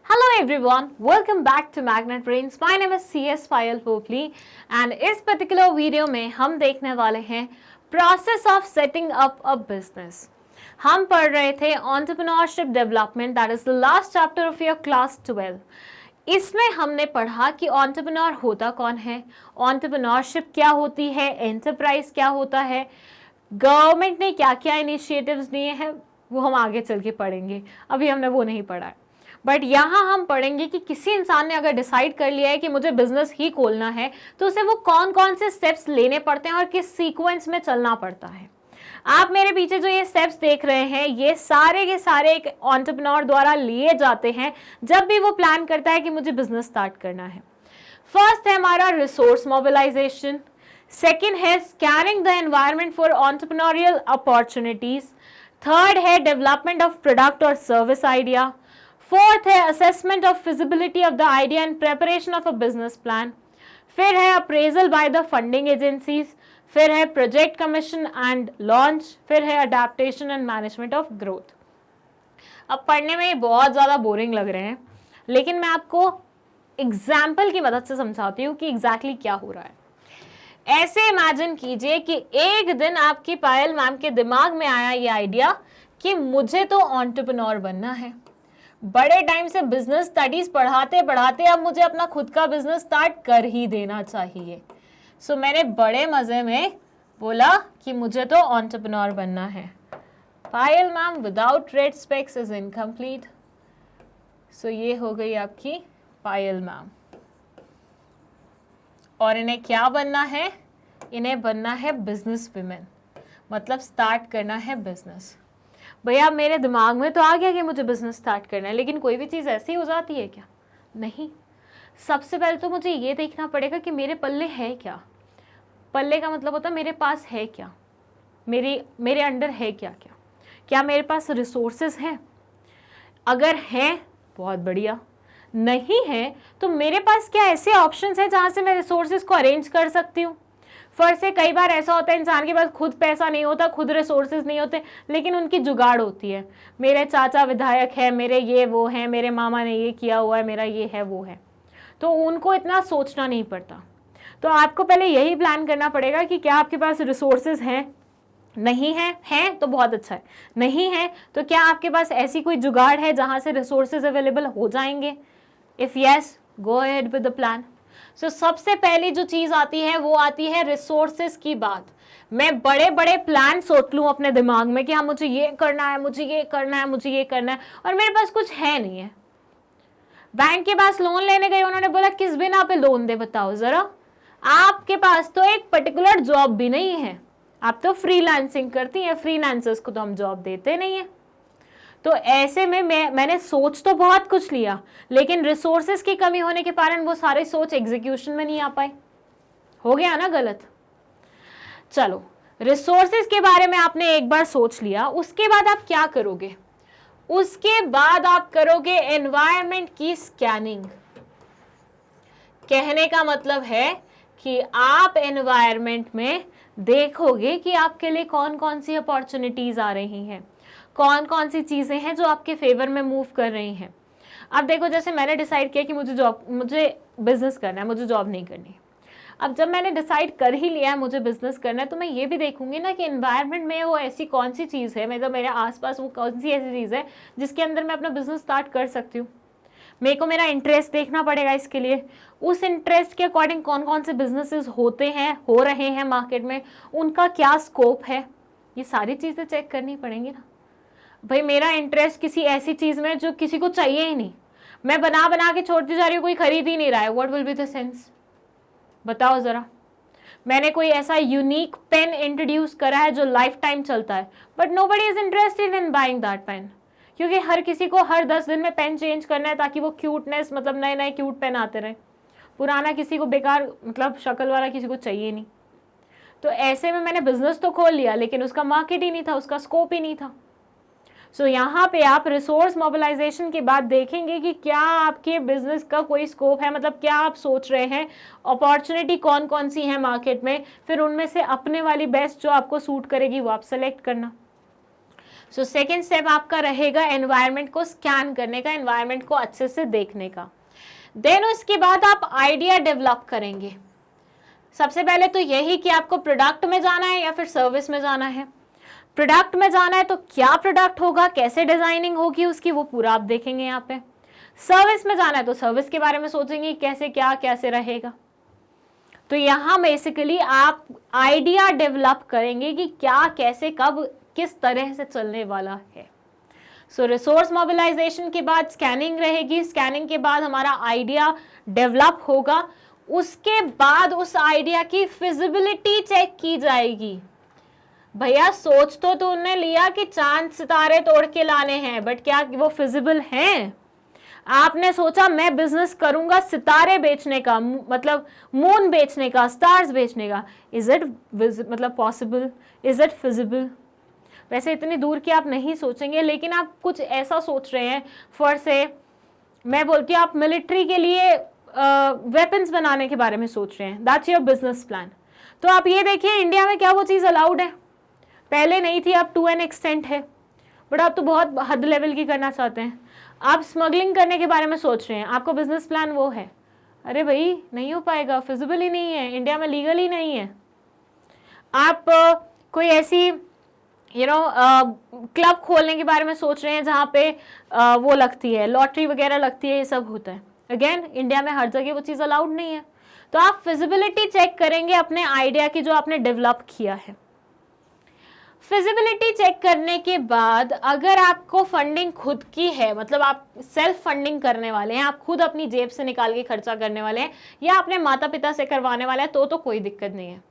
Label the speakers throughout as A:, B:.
A: Hello everyone, welcome back to Magnet Brains. My name is CS Payal Popli and इस particular video में हम देखने वाले हैं process of setting up a business. हम पढ़ रहे थे entrepreneurship development, that is the last chapter of your class 12। इसमें हमने पढ़ा कि एंटरप्रेन्योर होता कौन है, एंटरप्रेन्योरशिप क्या होती है, एंटरप्राइज क्या होता है, गवर्नमेंट ने क्या क्या इनिशिएटिव्स लिए हैं, वो हम आगे चल के पढ़ेंगे। अभी हमने वो नहीं पढ़ा है, बट यहाँ हम पढ़ेंगे कि किसी इंसान ने अगर डिसाइड कर लिया है कि मुझे बिजनेस ही खोलना है तो उसे वो कौन कौन से स्टेप्स लेने पड़ते हैं और किस सीक्वेंस में चलना पड़ता है। आप मेरे पीछे जो ये स्टेप्स देख रहे हैं, ये सारे के सारे एक एंटरप्रेन्योर द्वारा लिए जाते हैं जब भी वो प्लान करता है कि मुझे बिजनेस स्टार्ट करना है। फर्स्ट है हमारा रिसोर्स मोबिलाइजेशन, सेकेंड है scanning the environment for entrepreneurial opportunities, third है डेवलपमेंट ऑफ प्रोडक्ट और सर्विस आइडिया, फोर्थ है assessment of feasibility of the idea and preparation of a business plan, फिर है appraisal by the funding agencies, फिर है project commission and launch, फिर है adaptation and management of growth. अब पढ़ने में बहुत ज़्यादा बोरिंग लग रहे हैं, लेकिन मैं आपको एग्जाम्पल की मदद से समझाती हूँ कि एग्जैक्टली क्या हो रहा है। ऐसे इमेजिन कीजिए कि एक दिन आपकी पायल मैम के दिमाग में आया ये आइडिया कि मुझे तो एंटरप्रेन्योर बनना है। बड़े टाइम से बिजनेस स्टडीज पढ़ाते पढ़ाते अब मुझे अपना खुद का बिजनेस स्टार्ट कर ही देना चाहिए। सो मैंने बड़े मजे में बोला कि मुझे तो एंटरप्रेन्योर बनना है। Payal ma'am without red specs is incomplete. So ये हो गई आपकी पायल मैम। और इन्हें क्या बनना है? इन्हें बनना है बिजनेस विमेन, मतलब स्टार्ट करना है बिजनेस। भैया मेरे दिमाग में तो आ गया कि मुझे बिजनेस स्टार्ट करना है, लेकिन कोई भी चीज़ ऐसी हो जाती है क्या? नहीं। सबसे पहले तो मुझे ये देखना पड़ेगा कि मेरे पल्ले है क्या। पल्ले का मतलब होता है मेरे पास है क्या, मेरे अंडर है क्या क्या क्या मेरे पास रिसोर्सेज हैं। अगर हैं बहुत बढ़िया, नहीं है तो मेरे पास क्या ऐसे ऑप्शंस हैं जहाँ से मैं रिसोर्सेज को अरेंज कर सकती हूँ। फर्स्ट से कई बार ऐसा होता है इंसान के पास खुद पैसा नहीं होता, खुद रिसोर्सेज नहीं होते, लेकिन उनकी जुगाड़ होती है। मेरे चाचा विधायक है, मेरे ये वो हैं, मेरे मामा ने ये किया हुआ है, मेरा ये है वो है, तो उनको इतना सोचना नहीं पड़ता। तो आपको पहले यही प्लान करना पड़ेगा कि क्या आपके पास रिसोर्सेज हैं। नहीं है तो बहुत अच्छा है। नहीं है तो क्या आपके पास ऐसी कोई जुगाड़ है जहाँ से रिसोर्सेज अवेलेबल हो जाएंगे। If yes, go ahead with the plan. So सबसे पहली जो चीज आती है वो आती है रिसोर्सेज की बात। मैं बड़े बड़े प्लान सोच लूं अपने दिमाग में कि हाँ मुझे ये करना है, मुझे ये करना है, मुझे ये करना है, और मेरे पास कुछ है नहीं है। बैंक के पास लोन लेने गए, उन्होंने बोला किस बिना पे लोन दे बताओ जरा। आपके पास तो एक पर्टिकुलर जॉब भी नहीं है, आप तो फ्रीलांसिंग करती हैं, फ्रीलांसर्स को तो हम जॉब देते नहीं है। तो ऐसे में मैंने सोच तो बहुत कुछ लिया, लेकिन रिसोर्सेज की कमी होने के कारण वो सारे सोच एग्जीक्यूशन में नहीं आ पाए। हो गया ना गलत। चलो, रिसोर्सेज के बारे में आपने एक बार सोच लिया, उसके बाद आप क्या करोगे? उसके बाद आप करोगे एनवायरनमेंट की स्कैनिंग। कहने का मतलब है कि आप एनवायरनमेंट में देखोगे कि आपके लिए कौन कौन सी अपॉर्चुनिटीज आ रही हैं, कौन कौन सी चीज़ें हैं जो आपके फेवर में मूव कर रही हैं। अब देखो, जैसे मैंने डिसाइड किया कि मुझे बिजनेस करना है, मुझे जॉब नहीं करनी। अब जब मैंने डिसाइड कर ही लिया है मुझे बिजनेस करना है, तो मैं ये भी देखूंगी ना कि एनवायरनमेंट में वो ऐसी कौन सी चीज़ है, मतलब मेरे आसपास वो कौन सी ऐसी चीज़ है जिसके अंदर मैं अपना बिजनेस स्टार्ट कर सकती हूँ। मेरे को मेरा इंटरेस्ट देखना पड़ेगा इसके लिए। उस इंटरेस्ट के अकॉर्डिंग कौन कौन से बिजनेसेस होते हैं, हो रहे हैं मार्केट में, उनका क्या स्कोप है, ये सारी चीज़ें चेक करनी पड़ेंगी ना। भाई मेरा इंटरेस्ट किसी ऐसी चीज में जो किसी को चाहिए ही नहीं, मैं बना बना के छोड़ती जा रही हूँ, कोई खरीद ही नहीं रहा है, what will be the sense? बताओ जरा। मैंने कोई ऐसा यूनिक पेन इंट्रोड्यूस करा है जो लाइफ टाइम चलता है, but nobody is interested in buying that pain, क्योंकि हर किसी को हर 10 दिन में पेन चेंज करना है ताकि वो क्यूटनेस, मतलब नए नए क्यूट पेन आते रहे। पुराना किसी को बेकार, मतलब शक्ल वाला किसी को चाहिए नहीं। तो ऐसे में मैंने बिजनेस तो खोल लिया, लेकिन उसका मार्केट ही नहीं था, उसका स्कोप ही नहीं था। सो यहाँ पे आप रिसोर्स मोबिलाइजेशन के बाद देखेंगे कि क्या आपके बिजनेस का कोई स्कोप है, मतलब क्या आप सोच रहे हैं, अपॉर्चुनिटी कौन कौन सी है मार्केट में, फिर उनमें से अपने वाली बेस्ट जो आपको सूट करेगी वो आप सेलेक्ट करना। सो सेकेंड स्टेप आपका रहेगा एनवायरनमेंट को स्कैन करने का, एनवायरनमेंट को अच्छे से देखने का। देन उसके बाद आप आइडिया डेवलप करेंगे। सबसे पहले तो यही कि आपको प्रोडक्ट में जाना है या फिर सर्विस में जाना है। प्रोडक्ट में जाना है तो क्या प्रोडक्ट होगा, कैसे डिजाइनिंग होगी उसकी, वो पूरा आप देखेंगे यहाँ पे। सर्विस में जाना है तो सर्विस के बारे में सोचेंगे कैसे क्या कैसे रहेगा। तो यहाँ बेसिकली आप आइडिया डेवलप करेंगे कि क्या कैसे कब किस तरह से चलने वाला है। सो रिसोर्स मोबिलाइजेशन के बाद स्कैनिंग रहेगी, स्कैनिंग के बाद हमारा आइडिया डेवलप होगा, उसके बाद उस आइडिया की फिजिबिलिटी चेक की जाएगी। भैया सोच तो तूने लिया कि चांद सितारे तोड़ के लाने हैं, बट क्या वो फिजिबल हैं? आपने सोचा मैं बिजनेस करूंगा सितारे बेचने का, मतलब मून बेचने का, स्टार्स बेचने का, इज इट मतलब पॉसिबल, इज इट फिजिबल? वैसे इतनी दूर की आप नहीं सोचेंगे, लेकिन आप कुछ ऐसा सोच रहे हैं, फॉर से मैं बोलती हूँ आप मिलिट्री के लिए वेपन्स बनाने के बारे में सोच रहे हैं, दैट्स योर बिजनेस प्लान। तो आप ये देखिए इंडिया में क्या वो चीज़ अलाउड है? पहले नहीं थी, अब टू एन एक्सटेंट है, बट आप तो बहुत हद लेवल की करना चाहते हैं। आप स्मगलिंग करने के बारे में सोच रहे हैं, आपको बिजनेस प्लान वो है। अरे भाई नहीं हो पाएगा, फिजिबल ही नहीं है, इंडिया में लीगल ही नहीं है। आप कोई ऐसी क्लब खोलने के बारे में सोच रहे हैं जहाँ पे वो लगती है, लॉटरी वगैरह लगती है, ये सब होता है। अगेन इंडिया में हर जगह वो चीज़ अलाउड नहीं है। तो आप फिजिबिलिटी चेक करेंगे अपने आइडिया की जो आपने डेवलप किया है। फिजिबिलिटी चेक करने के बाद अगर आपको फंडिंग खुद की है, मतलब आप सेल्फ फंडिंग करने वाले हैं, आप खुद अपनी जेब से निकाल के खर्चा करने वाले हैं या अपने माता पिता से करवाने वाले हैं, तो कोई दिक्कत नहीं है।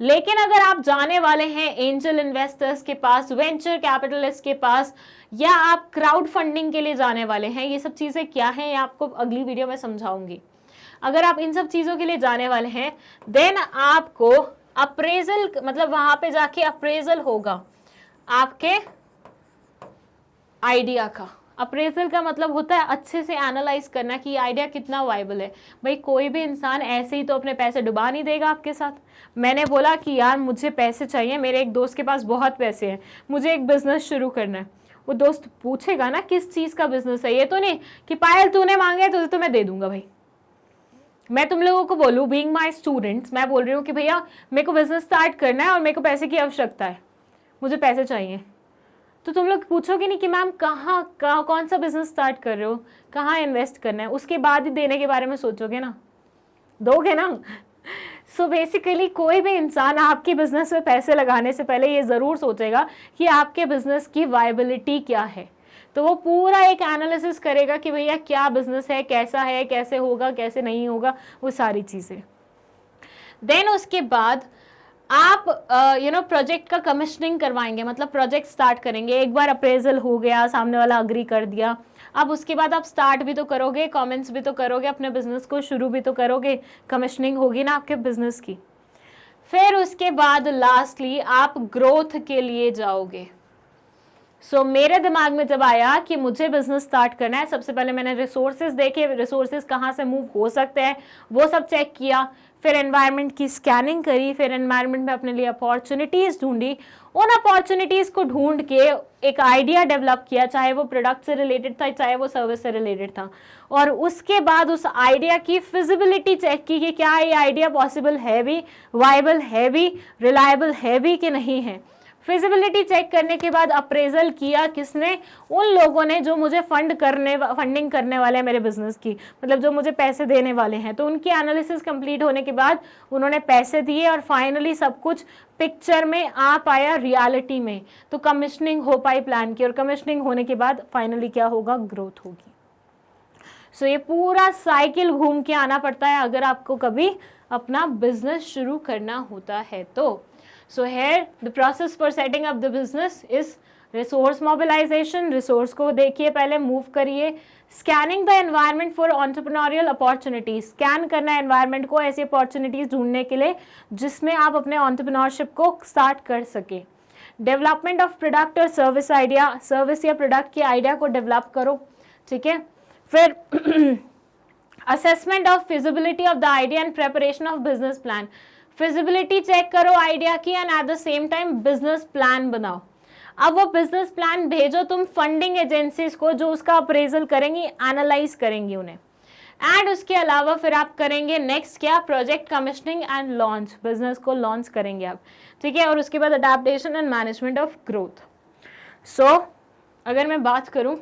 A: लेकिन अगर आप जाने वाले हैं एंजल इन्वेस्टर्स के पास, वेंचर कैपिटलिस्ट के पास, या आप क्राउड फंडिंग के लिए जाने वाले हैं, ये सब चीज़ें क्या हैं ये आपको अगली वीडियो में समझाऊंगी। अगर आप इन सब चीज़ों के लिए जाने वाले हैं, देन आपको अप्रेजल, मतलब वहां पे जाके अप्रेजल होगा आपके आइडिया का। अप्रेजल का मतलब होता है अच्छे से एनालाइज करना कि आइडिया कितना वाइबल है। भाई कोई भी इंसान ऐसे ही तो अपने पैसे डुबा नहीं देगा आपके साथ। मैंने बोला कि यार मुझे पैसे चाहिए, मेरे एक दोस्त के पास बहुत पैसे हैं, मुझे एक बिजनेस शुरू करना है। वो दोस्त पूछेगा ना किस चीज़ का बिजनेस है, ये तो नहीं कि पायल तूने मांगे तो मैं दे दूंगा। भाई मैं तुम लोगों को बोलूँ, बीइंग माई स्टूडेंट्स, मैं बोल रही हूँ कि भैया मेरे को बिजनेस स्टार्ट करना है और मेरे को पैसे की आवश्यकता है, मुझे पैसे चाहिए, तो तुम लोग पूछोगे नहीं कि मैम कहाँ कौन सा बिजनेस स्टार्ट कर रहे हो, कहाँ इन्वेस्ट करना है, उसके बाद ही देने के बारे में सोचोगे ना, दोगे ना। सो बेसिकली कोई भी इंसान आपके बिजनेस में पैसे लगाने से पहले ये ज़रूर सोचेगा कि आपके बिजनेस की वायबिलिटी क्या है। तो वो पूरा एक एनालिसिस करेगा कि भैया क्या बिजनेस है, कैसे होगा, कैसे नहीं होगा, वो सारी चीज़ें। देन उसके बाद आप प्रोजेक्ट का कमिश्निंग करवाएंगे, मतलब प्रोजेक्ट स्टार्ट करेंगे। एक बार अप्रेजल हो गया, सामने वाला अग्री कर दिया, अब उसके बाद आप स्टार्ट भी तो करोगे, कमेंट्स भी तो करोगे, अपने बिजनेस को शुरू भी तो करोगे, कमिश्निंग होगी ना आपके बिजनेस की। फिर उसके बाद लास्टली आप ग्रोथ के लिए जाओगे। सो मेरे दिमाग में जब आया कि मुझे बिजनेस स्टार्ट करना है, सबसे पहले मैंने रिसोर्सेज देखे, रिसोर्सेज कहाँ से मूव हो सकते हैं वो सब चेक किया, फिर एनवायरनमेंट की स्कैनिंग करी, फिर एनवायरनमेंट में अपने लिए अपॉर्चुनिटीज़ ढूंढी, उन अपॉर्चुनिटीज़ को ढूंढ के एक आइडिया डेवलप किया, चाहे वो प्रोडक्ट से रिलेटेड था चाहे वो सर्विस से रिलेटेड था, और उसके बाद उस आइडिया की फिजिबिलिटी चेक की कि क्या ये आइडिया पॉसिबल है भी, वाइबल है भी, रिलायबल है भी कि नहीं है। फिजिबिलिटी चेक करने के बाद अप्रेजल किया किसने? उन लोगों ने जो मुझे फंडिंग करने वाले हैं मेरे बिजनेस की, मतलब जो मुझे पैसे देने वाले हैं। तो उनकी एनालिसिस कंप्लीट होने के बाद उन्होंने पैसे दिए और फाइनली सब कुछ पिक्चर में आ पाया, रियलिटी में। तो कमिश्निंग हो पाई प्लान की, और कमिश्निंग होने के बाद फाइनली क्या होगा? ग्रोथ होगी। सो ये पूरा साइकिल घूम के आना पड़ता है अगर आपको कभी अपना बिजनेस शुरू करना होता है तो। So here the process for setting up the business is resource mobilization. Resource को देखिए, पहले मूव करिए। Scanning the environment for entrepreneurial opportunities, scan करना है एनवायरनमेंट को ऐसी अपॉर्चुनिटीज ढूंढने के लिए जिसमें आप अपने एंटरप्रेन्योरशिप को स्टार्ट कर सके। डेवलपमेंट ऑफ प्रोडक्ट और सर्विस आइडिया, सर्विस या प्रोडक्ट के आइडिया को डेवलप करो, ठीक है। फिर assessment of feasibility of the idea and preparation of business plan, feasibility check करो आइडिया की, and at the same time business plan बनाओ। अब वो बिजनेस प्लान भेजो तुम फंडिंग एजेंसीज को, जो उसका अप्रेजल करेंगी, एनालाइज करेंगी उन्हें, एंड उसके अलावा फिर आप करेंगे नेक्स्ट क्या, project commissioning and launch, business को लॉन्च करेंगे आप, ठीक है। और उसके बाद adaptation and management of growth. So अगर मैं बात करूं,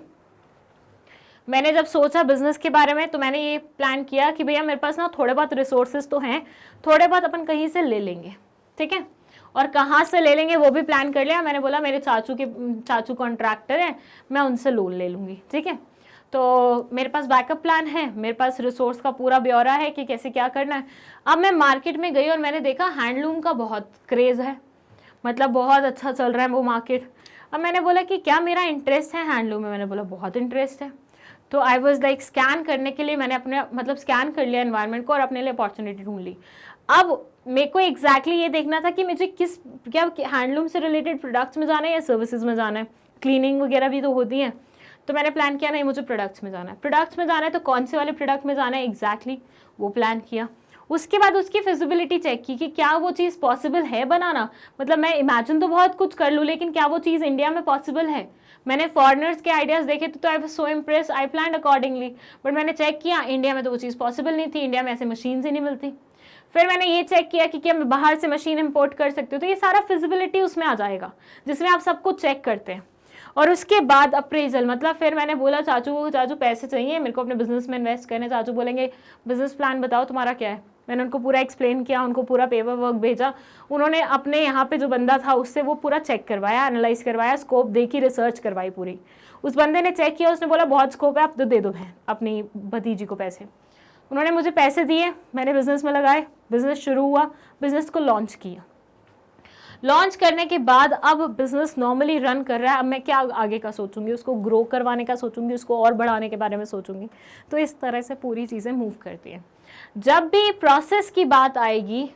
A: मैंने जब सोचा बिजनेस के बारे में तो मैंने ये प्लान किया कि भैया मेरे पास ना थोड़े बहुत रिसोर्सेज तो हैं, थोड़े बहुत अपन कहीं से ले लेंगे, ठीक है। और कहाँ से ले लेंगे वो भी प्लान कर लिया। मैंने बोला मेरे चाचू कॉन्ट्रैक्टर हैं, मैं उनसे लोन ले लूँगी, ठीक है। तो मेरे पास बैकअप प्लान है, मेरे पास रिसोर्स का पूरा ब्यौरा है कि कैसे क्या करना है। अब मैं मार्केट में गई और मैंने देखा हैंडलूम का बहुत क्रेज़ है, मतलब बहुत अच्छा चल रहा है वो मार्केट। अब मैंने बोला कि क्या मेरा इंटरेस्ट है हैंडलूम में, मैंने बोला बहुत इंटरेस्ट है। तो आई वॉज लाइक स्कैन करने के लिए मैंने अपने मतलब स्कैन कर लिया एनवायरनमेंट को और अपने लिए अपॉर्चुनिटी ढूंढ ली। अब मेरे को एग्जैक्टली ये देखना था कि मुझे क्या हैंडलूम से रिलेटेड प्रोडक्ट्स में जाना है या सर्विसेज में जाना है, क्लीनिंग वगैरह भी तो होती है। तो मैंने प्लान किया नहीं, मुझे प्रोडक्ट्स में जाना है। प्रोडक्ट्स में जाना है तो कौन से वाले प्रोडक्ट में जाना है एग्जैक्टली वो प्लान किया। उसके बाद उसकी फिजिबिलिटी चेक की कि क्या वो चीज़ पॉसिबल है बनाना, मतलब मैं इमेजिन तो बहुत कुछ कर लूँ लेकिन क्या वो चीज़ इंडिया में पॉसिबल है। मैंने फॉरेनर्स के आइडियाज़ देखे तो I was so impress, I plan accordingly, but मैंने चेक किया इंडिया में तो वो चीज़ पॉसिबल नहीं थी, इंडिया में ऐसे मशीन्स ही नहीं मिलती। फिर मैंने ये चेक किया कि क्या मैं बाहर से मशीन इंपोर्ट कर सकती हूँ, तो ये सारा फिजिबिलिटी उसमें आ जाएगा जिसमें आप सब कुछ चेक करते हैं। और उसके बाद अप्रेजल, मतलब फिर मैंने बोला चाचू को, चाचू पैसे चाहिए मेरे को अपने बिजनेस में इन्वेस्ट करने। चाचू बोलेंगे बिजनेस प्लान बताओ तुम्हारा क्या है। मैंने उनको पूरा एक्सप्लेन किया, उनको पूरा पेपर वर्क भेजा। उन्होंने अपने यहाँ पे जो बंदा था उससे वो पूरा चेक करवाया, एनालाइज करवाया, स्कोप देखी, रिसर्च करवाई पूरी। उस बंदे ने चेक किया, उसने बोला बहुत स्कोप है, आप तो दे दो अपनी भतीजी को पैसे। उन्होंने मुझे पैसे दिए, मैंने बिजनेस में लगाए, बिजनेस शुरू हुआ, बिजनेस को लॉन्च किया। लॉन्च करने के बाद अब बिजनेस नॉर्मली रन कर रहा है। अब मैं क्या आगे का सोचूंगी, उसको ग्रो करवाने का सोचूंगी, उसको और बढ़ाने के बारे में सोचूंगी। तो इस तरह से पूरी चीज़ें मूव करती हैं। जब भी प्रोसेस की बात आएगी,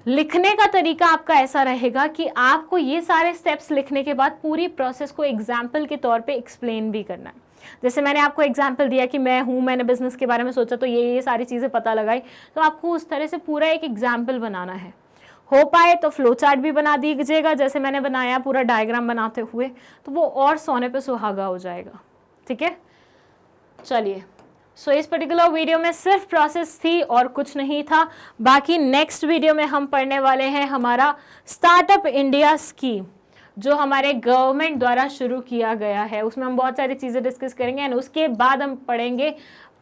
A: लिखने का तरीका आपका ऐसा रहेगा कि आपको ये सारे स्टेप्स लिखने के बाद पूरी प्रोसेस को एग्जाम्पल के तौर पे एक्सप्लेन भी करना है। जैसे मैंने आपको एग्जाम्पल दिया कि मैंने बिजनेस के बारे में सोचा तो ये सारी चीज़ें पता लगाई, तो आपको उस तरह से पूरा एक एग्जाम्पल बनाना है। हो पाए तो फ्लो चार्ट भी बना दीजिएगा, जैसे मैंने बनाया पूरा डायग्राम बनाते हुए, तो वो और सोने पे सुहागा हो जाएगा, ठीक है। चलिए, सो इस पर्टिकुलर वीडियो में सिर्फ प्रोसेस थी और कुछ नहीं था। बाकी नेक्स्ट वीडियो में हम पढ़ने वाले हैं हमारा स्टार्टअप इंडिया स्कीम, जो हमारे गवर्नमेंट द्वारा शुरू किया गया है। उसमें हम बहुत सारी चीज़ें डिस्कस करेंगे एंड उसके बाद हम पढ़ेंगे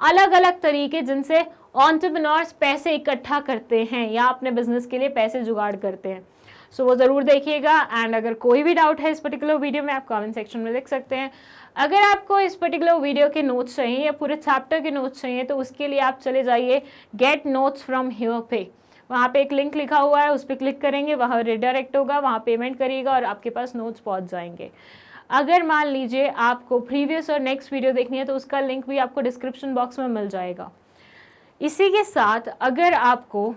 A: अलग अलग तरीके जिनसे एंटरप्रेन्योर्स पैसे इकट्ठा करते हैं या अपने बिजनेस के लिए पैसे जुगाड़ करते हैं। सो वो ज़रूर देखिएगा। एंड अगर कोई भी डाउट है इस पर्टिकुलर वीडियो में, आप कमेंट सेक्शन में लिख सकते हैं। अगर आपको इस पर्टिकुलर वीडियो के नोट्स चाहिए या पूरे चैप्टर के नोट्स चाहिए तो उसके लिए आप चले जाइए गेट नोट्स फ्रॉम हियर पे। वहाँ पे एक लिंक लिखा हुआ है, उस पर क्लिक करेंगे, वहाँ रिडायरेक्ट होगा, वहाँ पेमेंट करिएगा और आपके पास नोट्स पहुँच जाएंगे। अगर मान लीजिए आपको प्रीवियस और नेक्स्ट वीडियो देखनी है तो उसका लिंक भी आपको डिस्क्रिप्शन बॉक्स में मिल जाएगा। इसी के साथ अगर आपको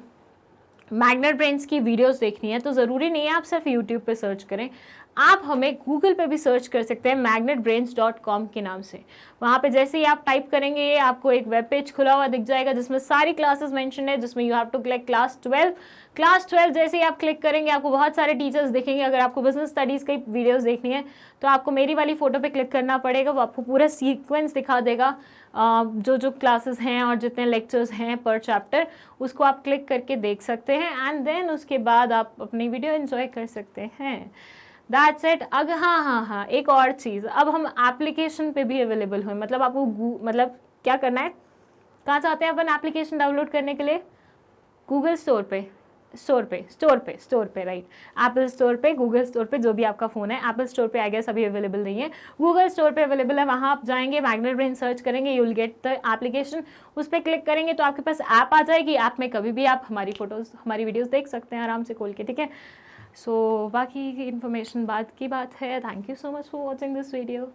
A: मैग्नेट ब्रेन्स की वीडियोस देखनी है तो ज़रूरी नहीं है आप सिर्फ यूट्यूब पे सर्च करें, आप हमें गूगल पे भी सर्च कर सकते हैं magnetbrains.com के नाम से। वहाँ पे जैसे ही आप टाइप करेंगे ये आपको एक वेब पेज खुला हुआ दिख जाएगा जिसमें सारी क्लासेस मेंशन है, जिसमें you have to click class 12 जैसे ही आप क्लिक करेंगे आपको बहुत सारे टीचर्स दिखेंगे। अगर आपको बिजनेस स्टडीज़ की वीडियोस देखनी है तो आपको मेरी वाली फ़ोटो पे क्लिक करना पड़ेगा, वो आपको पूरा सीक्वेंस दिखा देगा, जो क्लासेस हैं और जितने लेक्चर्स हैं पर चैप्टर, उसको आप क्लिक करके देख सकते हैं एंड देन उसके बाद आप अपनी वीडियो एंजॉय कर सकते हैं। That's it. अगर हाँ एक और चीज़, अब हम एप्लीकेशन पे भी अवेलेबल हुए, मतलब आपको मतलब क्या करना है, कहाँ चाहते हैं अपन एप्लीकेशन डाउनलोड करने के लिए, गूगल स्टोर पे राइट, एप्पल स्टोर पे, गूगल स्टोर पे, जो भी आपका फ़ोन है। एप्पल स्टोर पे आई गेस अभी अवेलेबल नहीं है, गूगल स्टोर पे अवेलेबल है। वहाँ आप जाएंगे, मैग्नेट ब्रेन सर्च करेंगे, you will get the application, उस पर क्लिक करेंगे तो आपके पास ऐप आ जाएगी। ऐप में कभी भी आप हमारी फ़ोटोज़, हमारी वीडियोज़ देख सकते हैं आराम से खोल के, ठीक है। सो बाकी इन्फॉर्मेशन बाद की बात है। Thank you so much for watching this video.